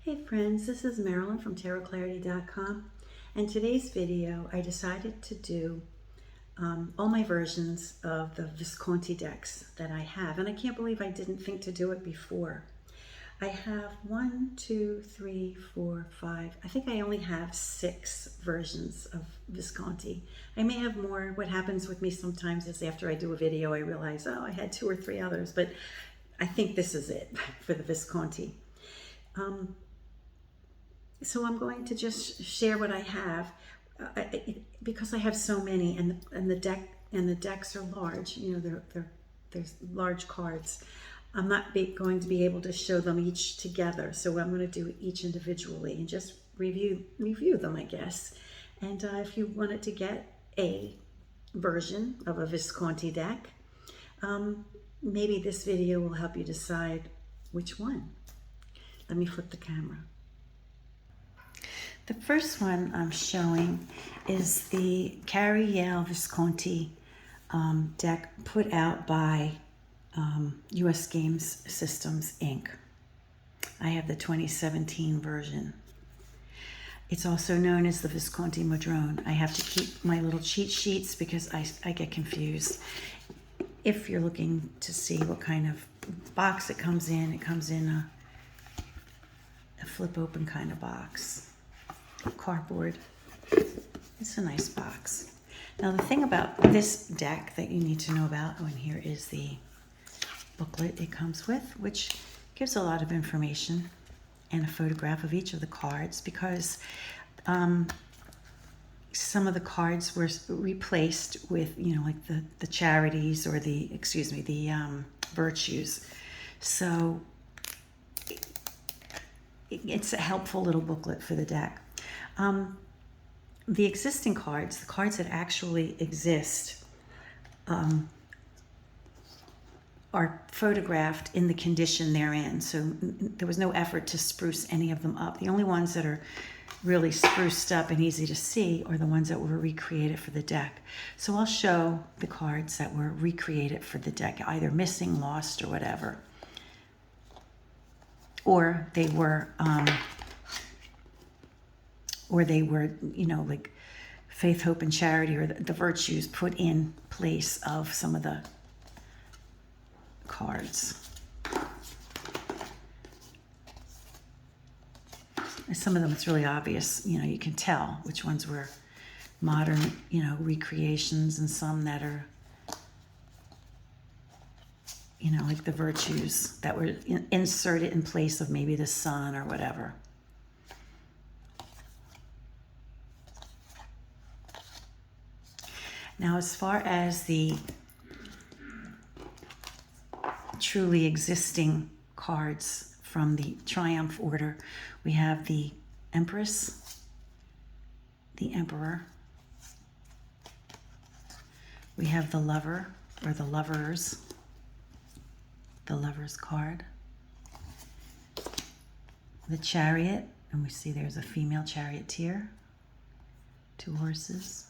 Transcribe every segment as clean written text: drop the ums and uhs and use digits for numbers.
Hey friends, this is Marilyn from tarotclarity.com, and today's video I decided to do all my versions of the Visconti decks that I have, and I can't believe I didn't think to do it before. I have 1, 2, 3, 4, 5, I think I only have 6 versions of Visconti. I may have more. What happens with me sometimes is after I do a video I realize, oh, I had 2 or 3 others, but I think this is it for the Visconti. So I'm going to just share what I have because I have so many, and the decks are large. You know, there's large cards. I'm not going to be able to show them each together, so I'm going to do each individually and just review them, I guess. And if you wanted to get a version of a Visconti deck, maybe this video will help you decide which one. Let me flip the camera. The first one I'm showing is the Cary, Yale, Visconti deck put out by US Games Systems, Inc. I have the 2017 version. It's also known as the Visconti Modrone. I have to keep my little cheat sheets because I get confused. If you're looking to see what kind of box it comes in a flip open kind of box. Cardboard. It's a nice box. Now the thing about this deck that you need to know about, and here is the booklet it comes with, which gives a lot of information and a photograph of each of the cards, because some of the cards were replaced with, you know, like the charities or the virtues. So it's a helpful little booklet for the deck. The existing cards, the cards that actually exist, are photographed in the condition they're in. So there was no effort to spruce any of them up. The only ones that are really spruced up and easy to see are the ones that were recreated for the deck. So I'll show the cards that were recreated for the deck, either missing, lost, or whatever. Or they were, you know, like faith, hope, and charity, or the virtues put in place of some of the cards. And some of them it's really obvious, you know, you can tell which ones were modern, you know, recreations, and some that are, you know, like the virtues that were inserted in place of maybe the sun or whatever. Now, as far as the truly existing cards from the Triumph order, we have the Empress, the Emperor, we have the Lover, or the Lovers, the Lover's card, the Chariot, and we see there's a female charioteer, 2 horses,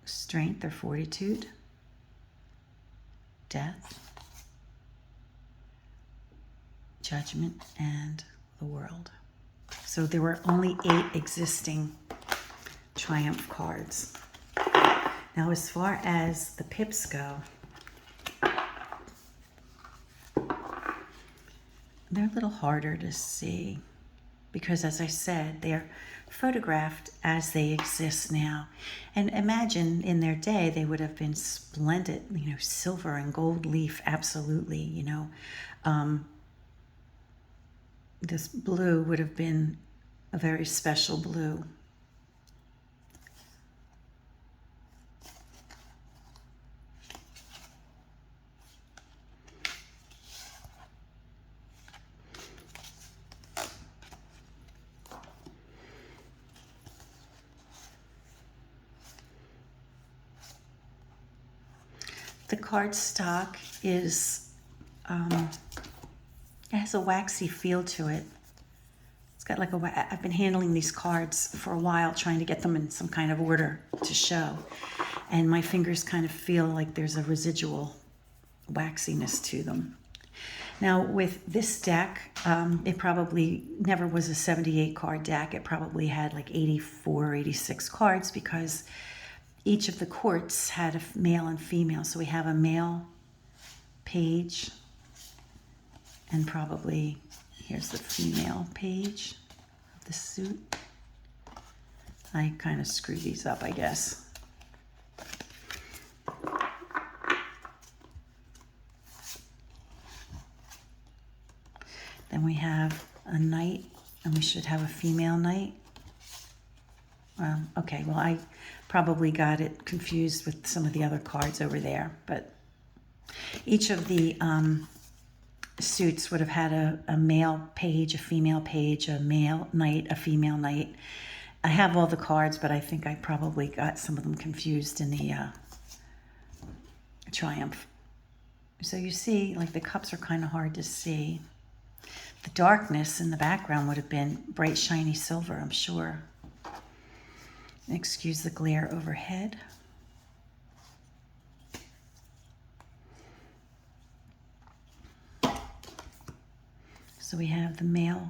Strength or Fortitude, Death, Judgment, and the World. So there were only 8 existing Triumph cards. Now, as far as the pips go, they're a little harder to see because, as I said, they're photographed as they exist now. And imagine in their day, they would have been splendid, you know, silver and gold leaf, absolutely, you know. This blue would have been a very special blue. The cardstock is, it has a waxy feel to it. It's got like I've been handling these cards for a while, trying to get them in some kind of order to show. And my fingers kind of feel like there's a residual waxiness to them. Now with this deck, it probably never was a 78 card deck. It probably had like 84 or 86 cards because each of the courts had a male and female. So we have a male page and probably, here's the female page of the suit. I kind of screwed these up, I guess. Then we have a knight, and we should have a female knight. Okay, well, I probably got it confused with some of the other cards over there, but each of the suits would have had a male page, a female page, a male knight, a female knight. I have all the cards, but I think I probably got some of them confused in the Triumph. So you see, like the cups are kind of hard to see. The darkness in the background would have been bright, shiny silver, I'm sure. Excuse the glare overhead. So we have the male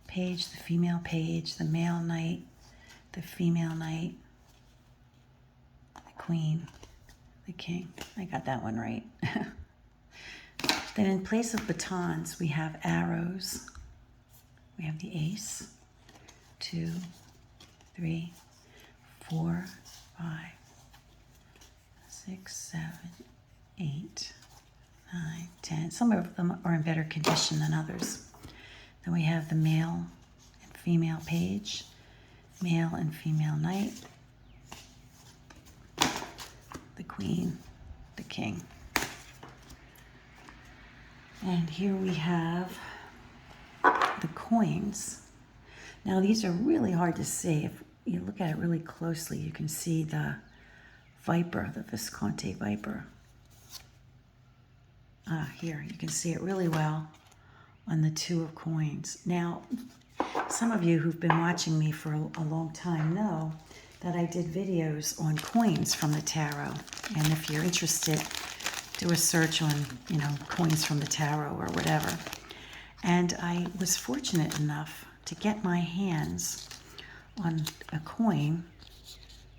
page, the female page, the male knight, the female knight, the queen, the king. I got that one right. Then in place of batons, we have arrows. We have the ace, 2, 3, 4, 5, 6, 7, 8, 9, 10. Some of them are in better condition than others. Then we have the male and female page, male and female knight, the queen, the king. And here we have the coins. Now these are really hard to see. If you look at it really closely, you can see the Viper, the Visconti Viper. Here, you can see it really well on the 2 of coins. Now, some of you who've been watching me for a long time know that I did videos on coins from the tarot. And if you're interested, do a search on, coins from the tarot or whatever. And I was fortunate enough to get my hands on a coin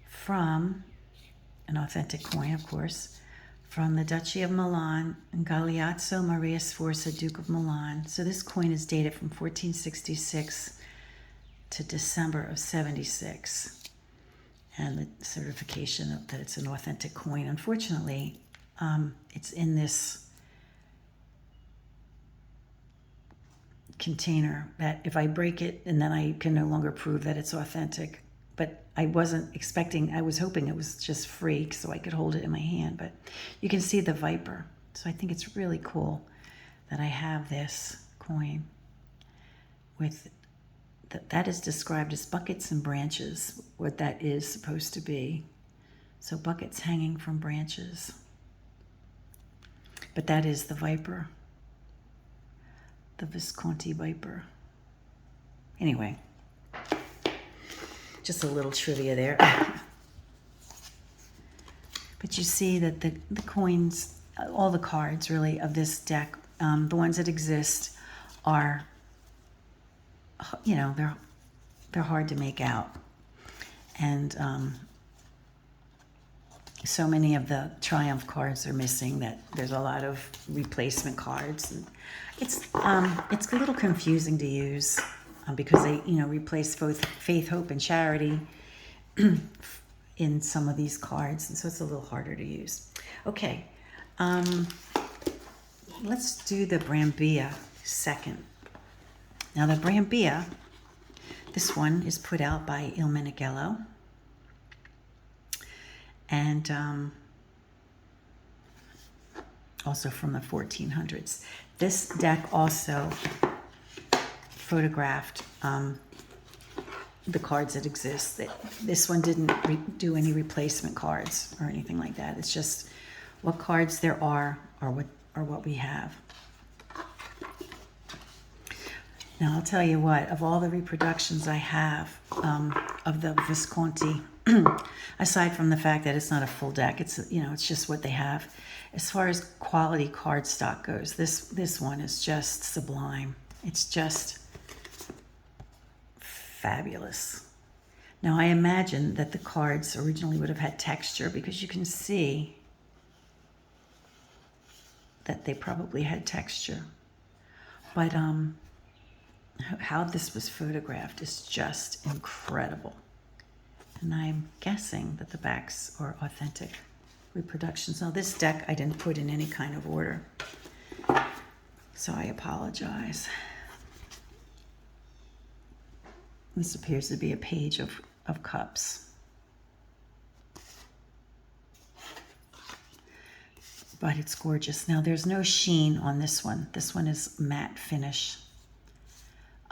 from, an authentic coin, of course, from the Duchy of Milan, Galeazzo Maria Sforza, Duke of Milan. So this coin is dated from 1466 to December of 76. And the certification of that it's an authentic coin. Unfortunately, it's in this container that if I break it, and then I can no longer prove that it's authentic. But I wasn't expecting, I was hoping it was just free so I could hold it in my hand. But you can see the Viper. So I think it's really cool that I have this coin with, that is described as buckets and branches, what that is supposed to be. So buckets hanging from branches. But that is the Viper, the Visconti Viper. Anyway, just a little trivia there. But you see that the coins, all the cards really of this deck, the ones that exist are, they're hard to make out. And so many of the Triumph cards are missing that there's a lot of replacement cards. And it's a little confusing to use because they, replace both faith, hope, and charity in some of these cards. And so it's a little harder to use. Okay, let's do the Brambilla second. Now the Brambilla, this one is put out by Il Meneghello. And also from the 1400s. This deck also photographed the cards that exist. This one didn't do any replacement cards or anything like that. It's just what cards there are what we have. Now I'll tell you what, of all the reproductions I have of the Visconti aside from the fact that it's not a full deck, it's, you know, it's just what they have. As far as quality cardstock goes, this one is just sublime. It's just fabulous. Now, I imagine that the cards originally would have had texture, because you can see that they probably had texture. But how this was photographed is just incredible. And I'm guessing that the backs are authentic reproductions. Now, this deck I didn't put in any kind of order, so I apologize. This appears to be a page of cups. But it's gorgeous. Now, there's no sheen on this one. This one is matte finish.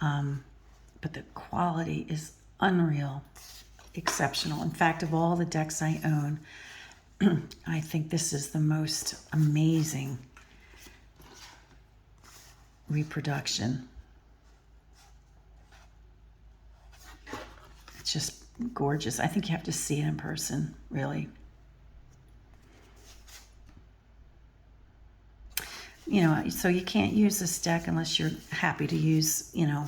But the quality is unreal, exceptional. In fact, of all the decks I own, I think this is the most amazing reproduction. It's just gorgeous. I think you have to see it in person, really. You know, so you can't use this deck unless you're happy to use, you know,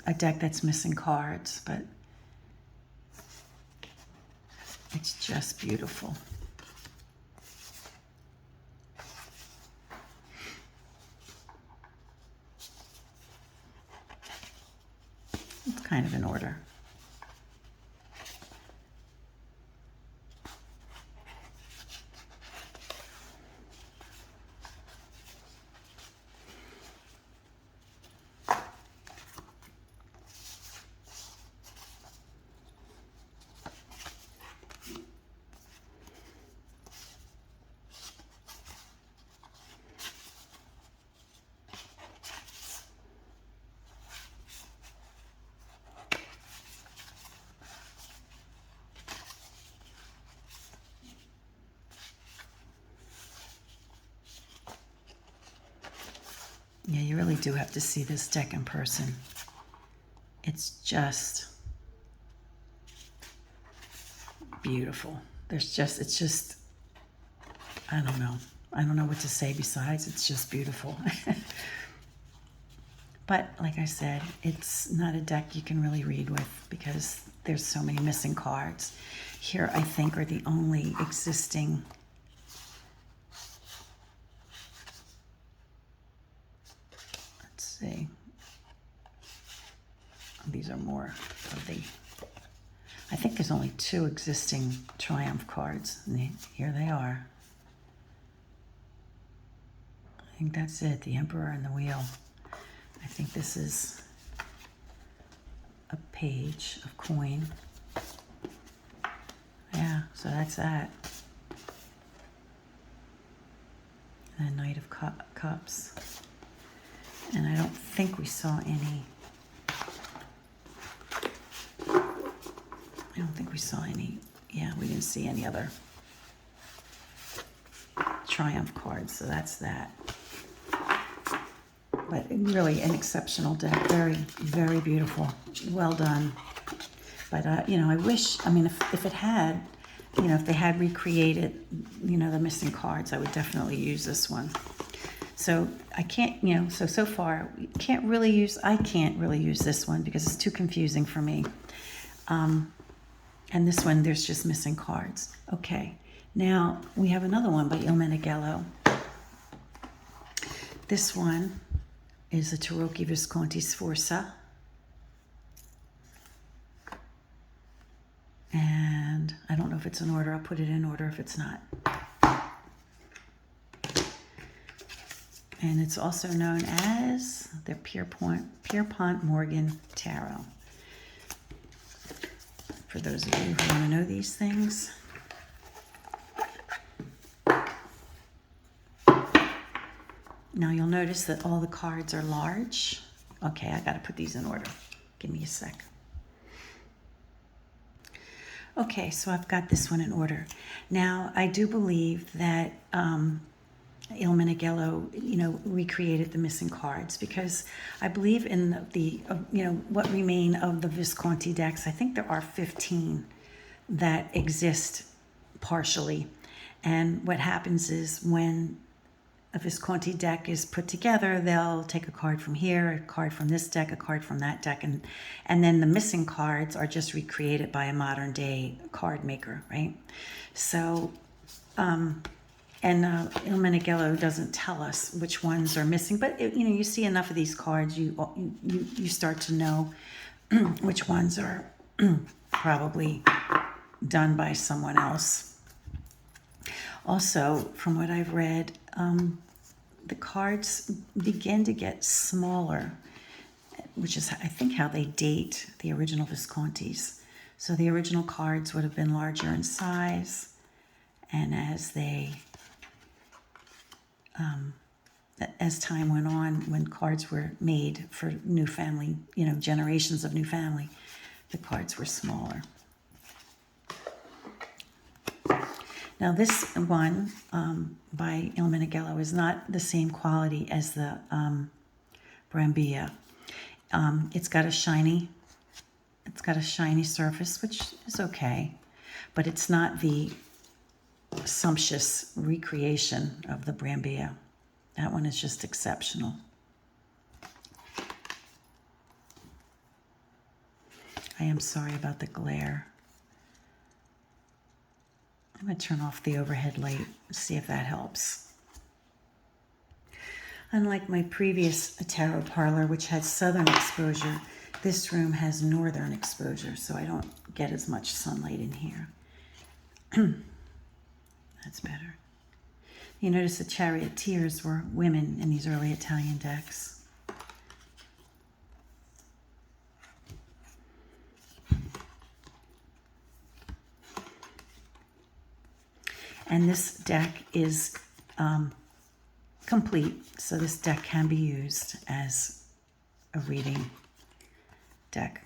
a deck that's missing cards, but it's just beautiful. It's kind of in order. Yeah, you really do have to see this deck in person. It's just beautiful. It's just, I don't know. I don't know what to say besides it's just beautiful. But like I said, it's not a deck you can really read with because there's so many missing cards. Here, I think, are the only existing see. These are more of the, I think there's only 2 existing Triumph cards. And here they are. I think that's it, the Emperor and the Wheel. I think this is a page of coin. Yeah, so that's that. And Knight of Cups. And I don't think we saw any, yeah, we didn't see any other Triumph cards, so that's that. But really an exceptional deck, very, very beautiful, well done. But, you know, I wish, I mean, if it had, you know, if they had recreated, you know, the missing cards, I would definitely use this one. So I can't, you know, so far, I can't really use this one because it's too confusing for me. And this one, there's just missing cards. Okay, now we have another one by Yale Meneghello. This one is a Tarocchi Visconti Sforza. And I don't know if it's in order. I'll put it in order if it's not. And it's also known as the Pierpont Morgan Tarot. For those of you who want to know these things. Now you'll notice that all the cards are large. Okay, I got to put these in order. Give me a sec. Okay, so I've got this one in order. Now, I do believe that Il Meneghello, you know, recreated the missing cards because I believe in the you know, what remain of the Visconti decks. I think there are 15 that exist partially. And what happens is when a Visconti deck is put together, they'll take a card from here, a card from this deck, a card from that deck, and then the missing cards are just recreated by a modern day card maker, right? So, Il Meneghello doesn't tell us which ones are missing, but you see enough of these cards, you start to know which ones are probably done by someone else. Also, from what I've read, the cards begin to get smaller, which is, I think, how they date the original Viscontis. So the original cards would have been larger in size, and as time went on, when cards were made for new family, generations of new family, the cards were smaller. Now this one by Il Meneghello is not the same quality as the Brambilla. It's got a shiny surface, which is okay, but it's not the sumptuous recreation of the Brambilla. That one is just exceptional. I am sorry about the glare. I'm going to turn off the overhead light and see if that helps. Unlike my previous tarot parlor, which had southern exposure, this room has northern exposure, so I don't get as much sunlight in here. That's better. You notice the charioteers were women in these early Italian decks. And this deck is complete, so this deck can be used as a reading deck.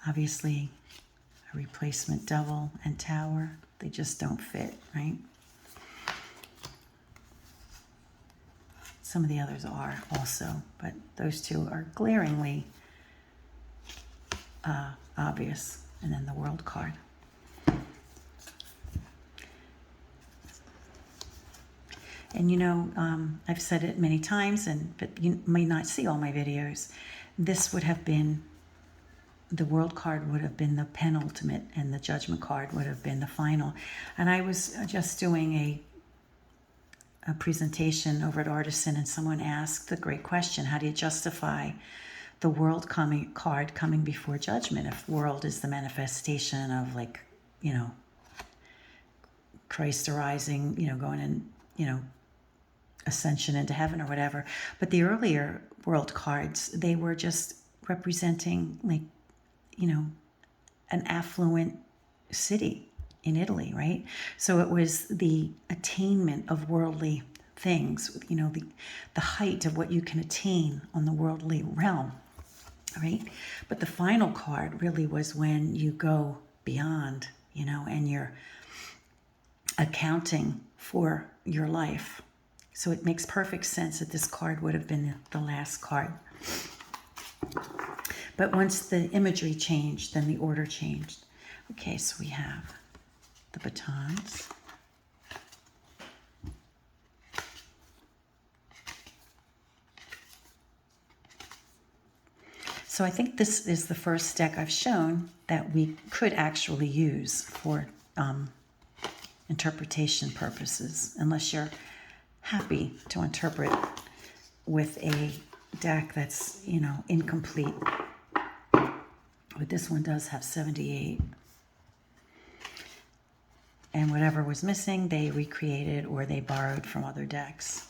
Obviously, a replacement devil and tower, they just don't fit, right? Some of the others are also, but those two are glaringly obvious. And then the world card. And I've said it many times, but you may not see all my videos. This would have been, the world card would have been the penultimate, and the judgment card would have been the final. And I was just doing a presentation over at Artisan, and someone asked the great question: how do you justify the world card coming before judgment if world is the manifestation of, Christ arising, going in, ascension into heaven or whatever. But the earlier world cards, they were just representing an affluent city in Italy, right? So it was the attainment of worldly things, the height of what you can attain on the worldly realm, right? But the final card really was when you go beyond, and you're accounting for your life. So it makes perfect sense that this card would have been the last card. But once the imagery changed, then the order changed. Okay, so we have the batons. So I think this is the first deck I've shown that we could actually use for interpretation purposes, unless you're happy to interpret with a deck that's, incomplete. But this one does have 78. And whatever was missing, they recreated or they borrowed from other decks.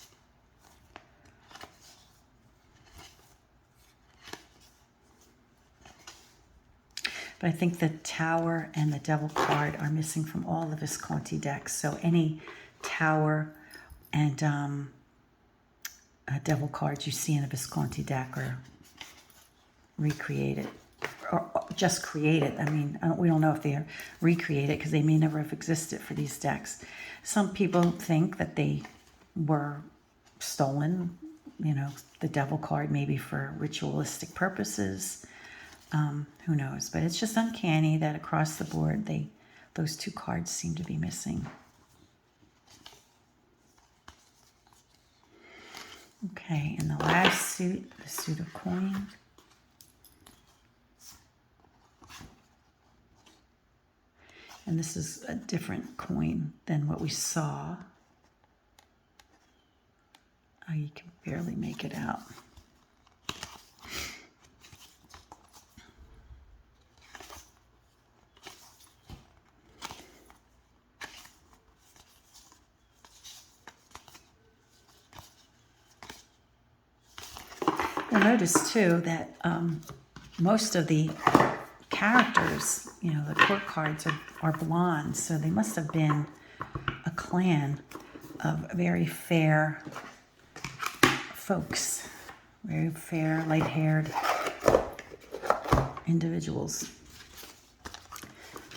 But I think the Tower and the Devil card are missing from all the Visconti decks. So any Tower and Devil cards you see in a Visconti deck are recreated. Or just created. I mean, we don't know if they are recreated because they may never have existed for these decks. Some people think that they were stolen, the Devil card maybe for ritualistic purposes. Who knows? But it's just uncanny that across the board, those two cards seem to be missing. Okay, and the last suit, the suit of coin. And this is a different coin than what we saw. Oh, you can barely make it out. You'll notice too that most of the characters, the court cards are blonde, so they must have been a clan of very fair folks, very fair, light-haired individuals.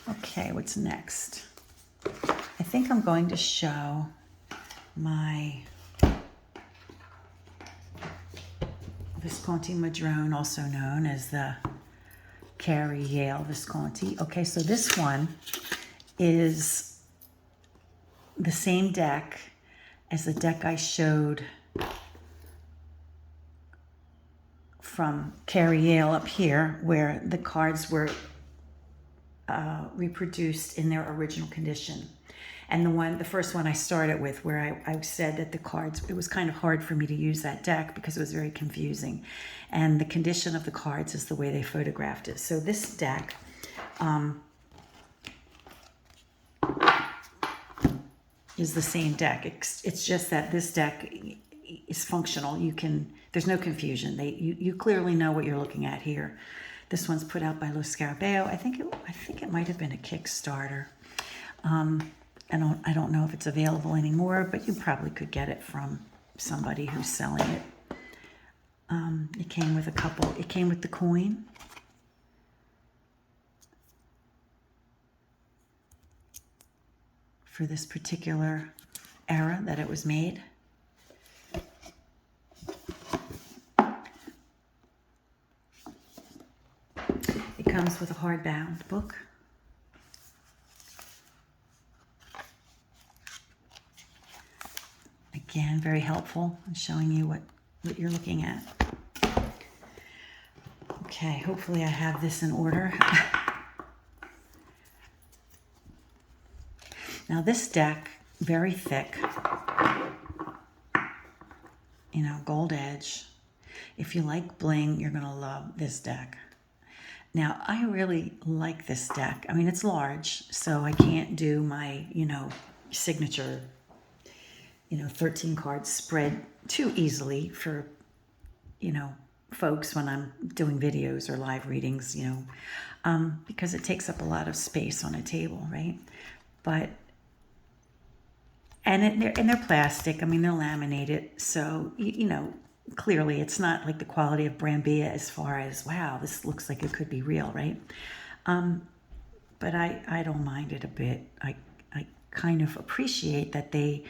Okay, what's next? I think I'm going to show my Visconti Modrone, also known as the Cary, Yale Visconti. Okay, so this one is the same deck as the deck I showed from Cary, Yale up here, where the cards were reproduced in their original condition. And the first one I started with, where I said that the cards, it was kind of hard for me to use that deck because it was very confusing. And the condition of the cards is the way they photographed it. So this deck is the same deck. It's just that this deck is functional. There's no confusion. You clearly know what you're looking at here. This one's put out by Scarabeo. I think it might have been a Kickstarter. I don't know if it's available anymore, but you probably could get it from somebody who's selling it. It came with it came with the coin. For this particular era that it was made. It comes with a hardbound book. Again, very helpful in showing you what you're looking at. Okay, hopefully I have this in order. Now this deck, very thick, gold edge. If you like bling, you're gonna love this deck. Now, I really like this deck. I mean, it's large, so I can't do my, signature 13 cards spread too easily for, folks when I'm doing videos or live readings, because it takes up a lot of space on a table, right? But, they're plastic. I mean, they're laminated. So, clearly it's not like the quality of Brambilla as far as, wow, this looks like it could be real, right? But I don't mind it a bit. I kind of appreciate that they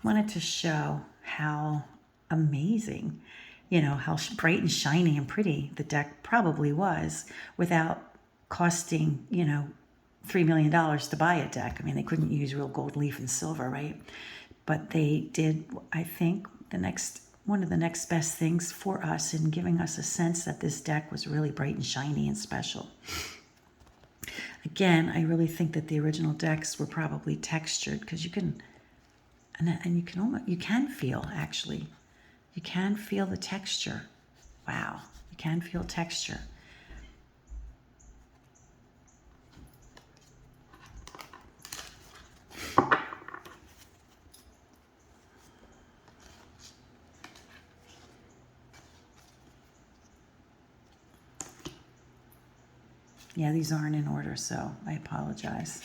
wanted to show how amazing, how bright and shiny and pretty the deck probably was without costing, $3 million to buy a deck. I mean, they couldn't use real gold leaf and silver, right? But they did, I think, one of the next best things for us in giving us a sense that this deck was really bright and shiny and special. Again, I really think that the original decks were probably textured because you can feel, actually. You can feel the texture. Wow, you can feel texture. Yeah, these aren't in order, so I apologize.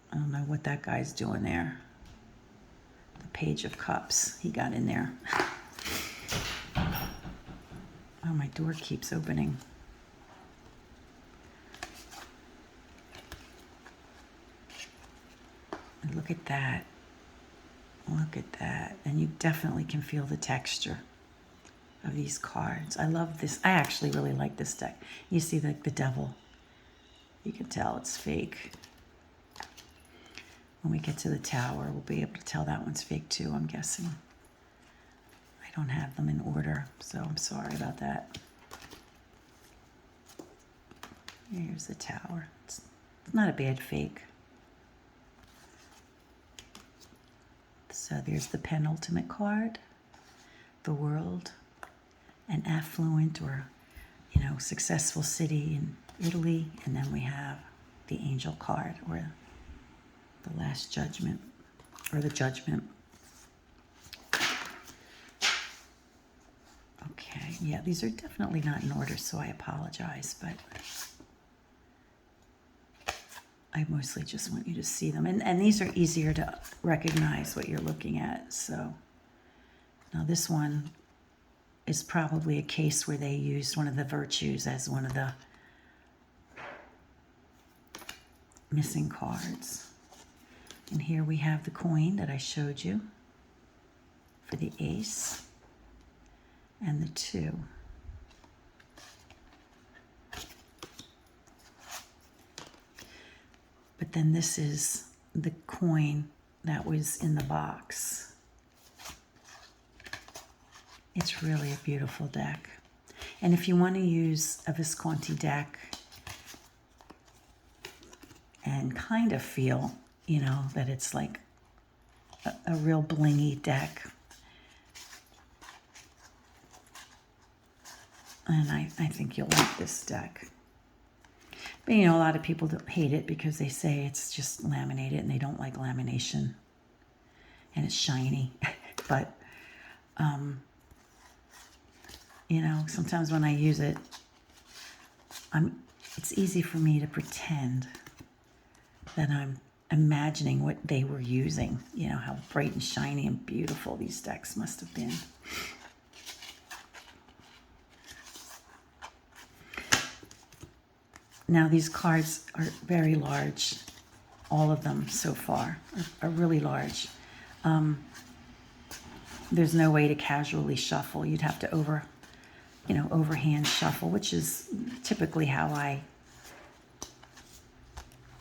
I don't know what that guy's doing there. The Page of Cups, he got in there. Oh, my door keeps opening. And look at that. Look at that. And you definitely can feel the texture. of these cards. I love this. I actually really like this deck. You see the devil. You can tell it's fake. When we get to the tower, we'll be able to tell that one's fake too, I'm guessing. I don't have them in order, so I'm sorry about that. Here's the tower. It's not a bad fake. So there's the penultimate card, the world, an affluent or, you know, successful city in Italy, and then we have the angel card, or the last judgment, or the judgment. Okay, yeah, these are definitely not in order, so I apologize, but I mostly just want you to see them. And these are easier to recognize what you're looking at. So now this one is probably a case where they used one of the virtues as one of the missing cards. And here we have the coin that I showed you for the ace and the 2. But then this is the coin that was in the box. It's really a beautiful deck. And if you want to use a Visconti deck and kind of feel, you know, that it's like a real blingy deck, and I think you'll like this deck. But, you know, a lot of people hate it because they say it's just laminated and they don't like lamination. And it's shiny. But, you know, sometimes when I use it, it's easy for me to pretend that I'm imagining what they were using. You know, how bright and shiny and beautiful these decks must have been. Now these cards are very large. All of them so far are really large. There's no way to casually shuffle. You'd have to overhand shuffle, which is typically how I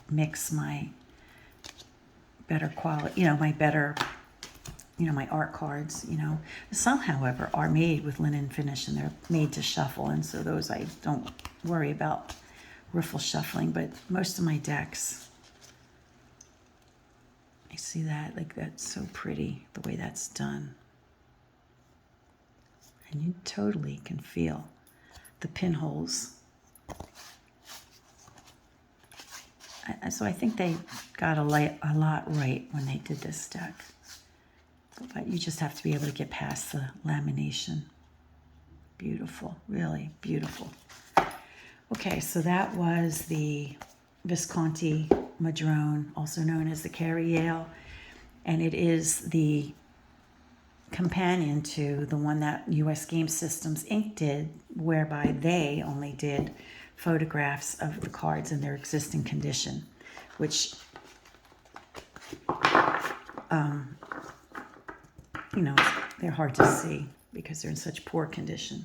mix my better quality, my art cards, Some, however, are made with linen finish and they're made to shuffle. And so those I don't worry about riffle shuffling, but most of my decks, I see that, like that's so pretty, the way that's done. And you totally can feel the pinholes. So I think they got a lot right when they did this deck. But you just have to be able to get past the lamination. Beautiful, really beautiful. Okay, so that was the Visconti Modrone, also known as the Cary Yale, and it is the companion to the one that US Game Systems Inc. did, whereby they only did photographs of the cards in their existing condition, which, they're hard to see because they're in such poor condition.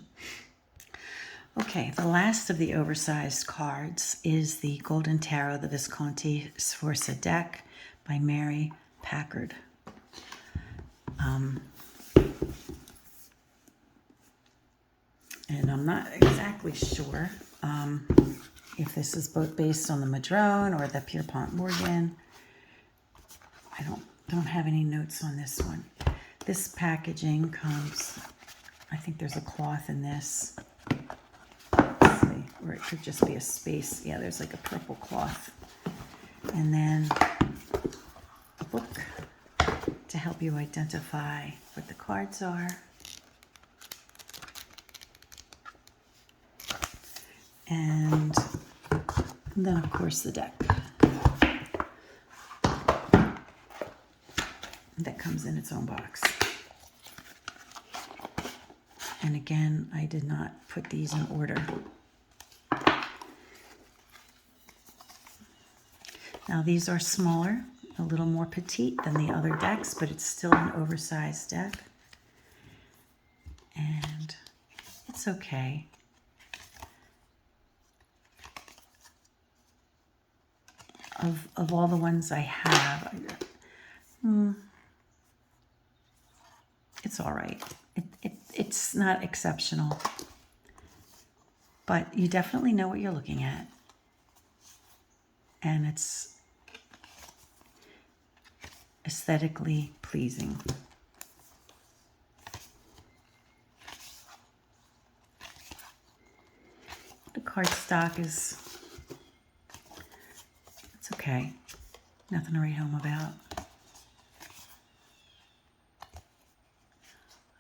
Okay, the last of the oversized cards is the Golden Tarot, the Visconti Sforza deck by Mary Packard. And I'm not exactly sure if this is both based on the Modrone or the Pierpont Morgan. I don't have any notes on this one. This packaging comes, I think there's a cloth in this. Let's see, or it could just be a space. Yeah, there's like a purple cloth. And then a book to help you identify what the cards are. And then, of course, the deck. That comes in its own box. And again, I did not put these in order. Now, these are smaller, a little more petite than the other decks, but it's still an oversized deck. And It's okay. Of all the ones I have, it's all right. It's not exceptional, but you definitely know what you're looking at, and it's aesthetically pleasing. The cardstock is, it's okay. Nothing to write home about.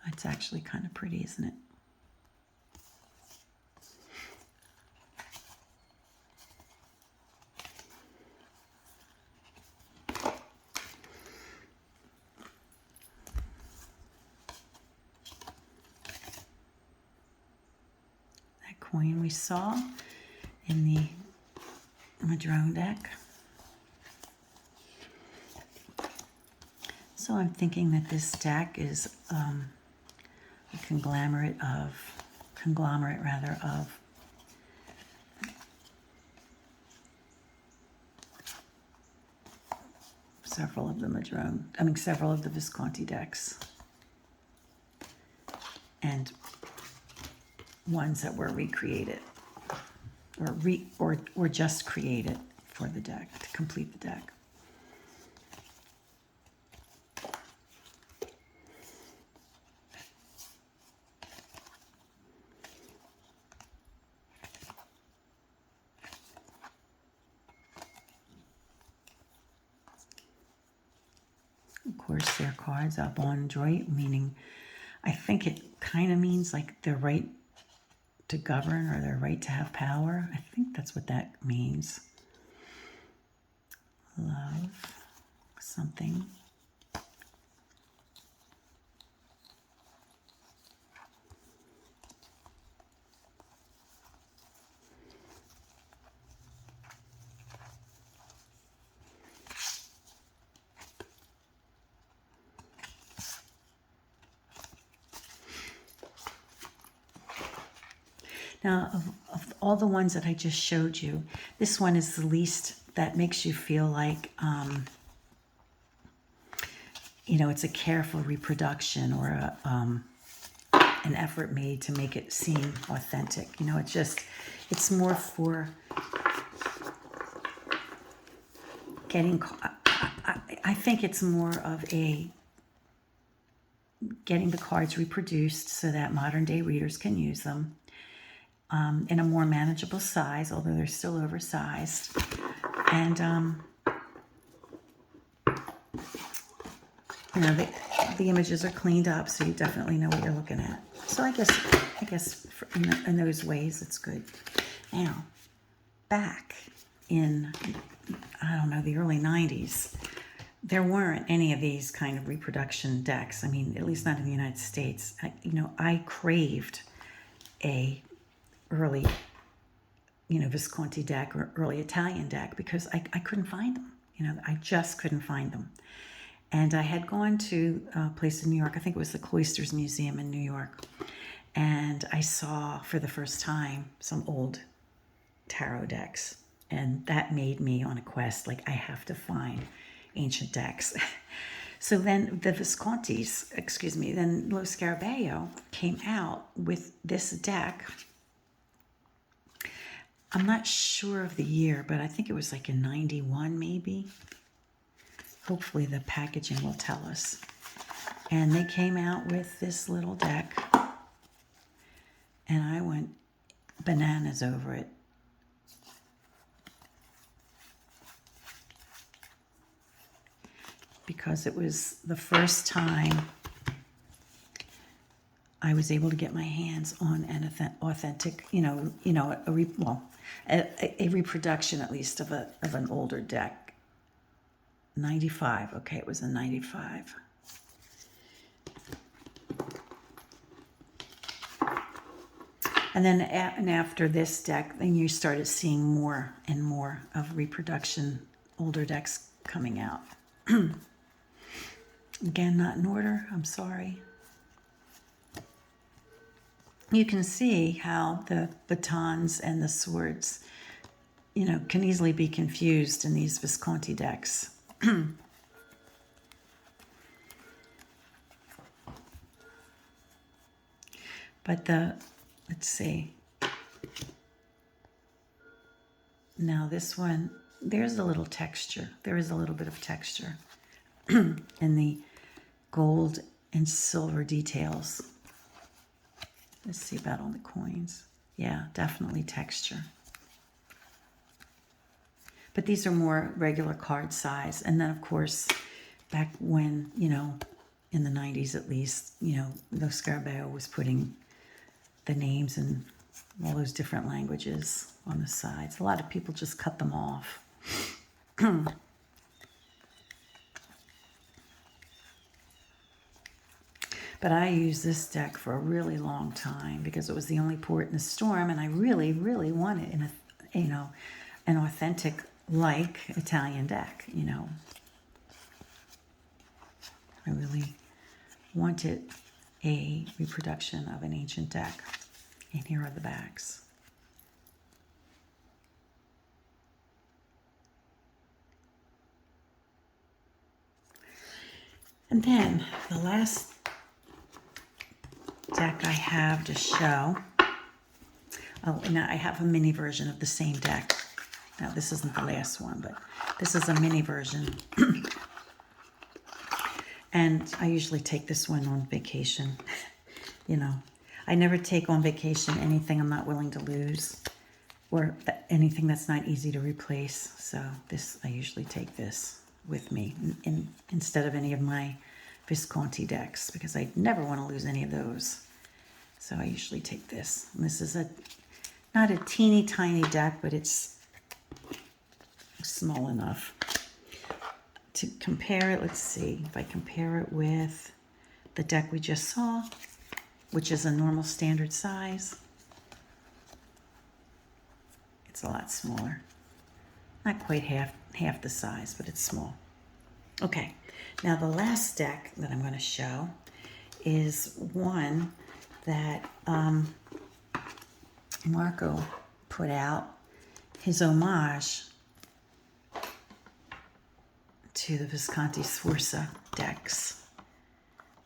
It's actually kind of pretty, isn't it? That coin we saw in the Modrone deck. So I'm thinking that this deck is a conglomerate rather of several of the Modrone, several of the Visconti decks, and ones that were recreated or just created for the deck to complete the deck. Of course, their cards up on droit, meaning I think it kind of means like their right to govern or their right to have power. I think that's what that means. Love something. Now, of all the ones that I just showed you, this one is the least that makes you feel like, it's a careful reproduction or an effort made to make it seem authentic. It's more for getting, I think it's more of getting the cards reproduced so that modern day readers can use them. In a more manageable size, although they're still oversized. And, the images are cleaned up, so you definitely know what you're looking at. So I guess in those ways, it's good. Now, back in, the early 90s, there weren't any of these kind of reproduction decks. At least not in the United States. I craved a early, Visconti deck or early Italian deck because I couldn't find them. I just couldn't find them. And I had gone to a place in New York, I think it was the Cloisters Museum in New York, and I saw for the first time some old tarot decks. And that made me on a quest, like I have to find ancient decks. So then the Viscontis, then Lo Scarabeo came out with this deck. I'm not sure of the year, but I think it was like in 91 maybe. Hopefully the packaging will tell us. And they came out with this little deck, and I went bananas over it. Because it was the first time I was able to get my hands on an authentic, a reproduction at least of an older deck. 95, okay, it was a 95. And then after this deck, then you started seeing more and more of reproduction, older decks coming out. Again, not in order, I'm sorry. you can see how the batons and the swords, you know, can easily be confused in these Visconti decks. But let's see. Now this one, there's a little texture. There is a little bit of texture in the gold and silver details. Let's see about on the coins. Yeah, definitely texture. But these are more regular card size. And then, of course, back when, you know, in the 90s at least, you know, the Scarabeo was putting the names in all those different languages on the sides. A lot of people just cut them off. But I used this deck for a really long time because it was the only port in the storm, and I really, really wanted an authentic, like, Italian deck, you know. I really wanted a reproduction of an ancient deck. And here are the backs. And then the last deck I have to show. Oh, and I have a mini version of the same deck. Now, this isn't the last one, but this is a mini version. And I usually take this one on vacation. You know, I never take on vacation anything I'm not willing to lose or anything that's not easy to replace. So I usually take this with me instead of any of my Visconti decks because I never want to lose any of those. So I usually take this. And this is not a teeny tiny deck, but it's small enough. To compare it, let's see if I compare it with the deck we just saw, which is a normal standard size. It's a lot smaller. Not quite half the size, but it's small. Okay, now the last deck that I'm going to show is one that Marco put out, his homage to the Visconti Sforza decks.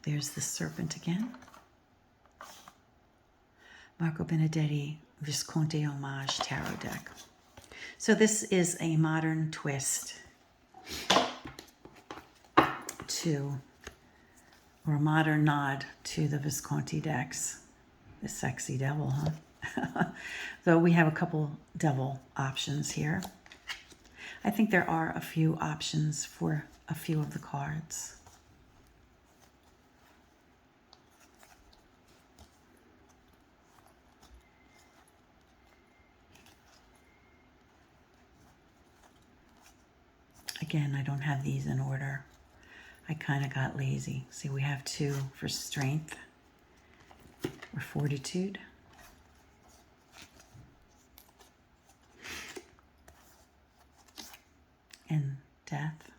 There's the serpent again. Marco Benedetti Visconti Homage Tarot deck. So this is a modern twist or a modern nod to the Visconti decks. The sexy devil, huh? Though we have a couple devil options here. I think there are a few options for a few of the cards. Again, I don't have these in order. I kind of got lazy. See, we have 2 for strength or fortitude. And death.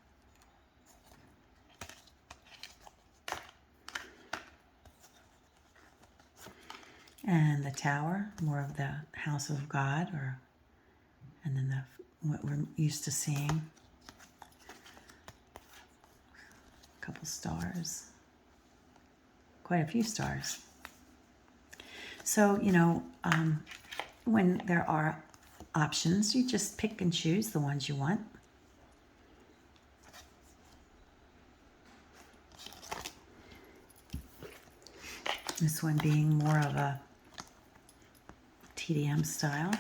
And the tower, more of the house of God, and then what we're used to seeing. A couple stars. Quite a few stars. So, you know, when there are options, you just pick and choose the ones you want. This one being more of a TDM style.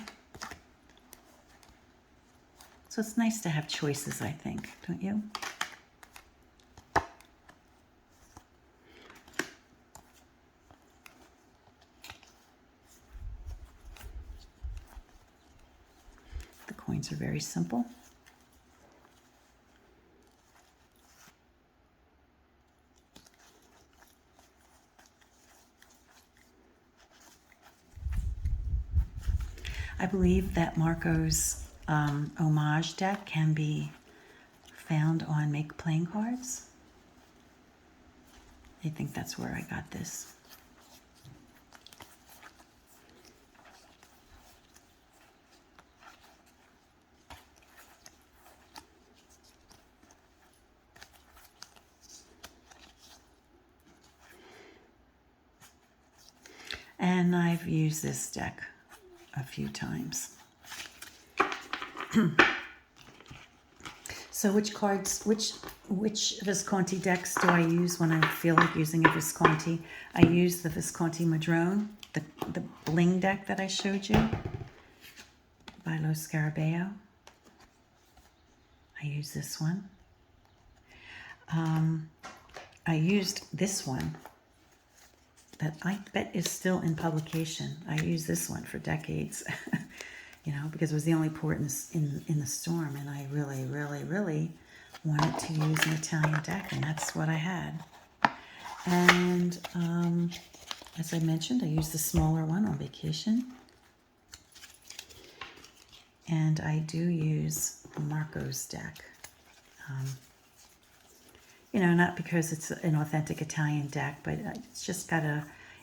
So it's nice to have choices, I think, don't you? The coins are very simple. I believe that Marco's homage deck can be found on Make Playing Cards. I think that's where I got this. And I've used this deck a few times. So which cards, which Visconti decks do I use when I feel like using a Visconti? I use the Visconti Modrone, the bling deck that I showed you by Lo Scarabeo. I use this one. I used this one that I bet is still in publication. I used this one for decades, you know, because it was the only port in the storm, and I really, really, really wanted to use an Italian deck, and that's what I had. And as I mentioned, I used the smaller one on vacation. And I do use Marco's deck. You know, not because it's an authentic Italian deck, but it's just got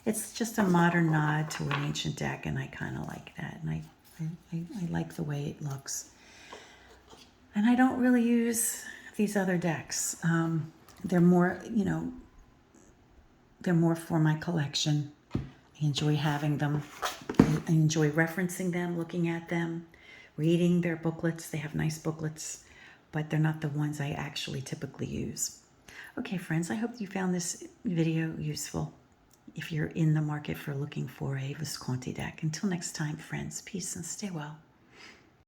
it's just a modern nod to an ancient deck, and I kind of like that. And I like the way it looks. And I don't really use these other decks. They're more, you know, they're more for my collection. I enjoy having them. I enjoy referencing them, looking at them, reading their booklets. They have nice booklets, but they're not the ones I actually typically use. Okay, friends, I hope you found this video useful if you're in the market for looking for a Visconti deck. Until next time, friends, peace and stay well.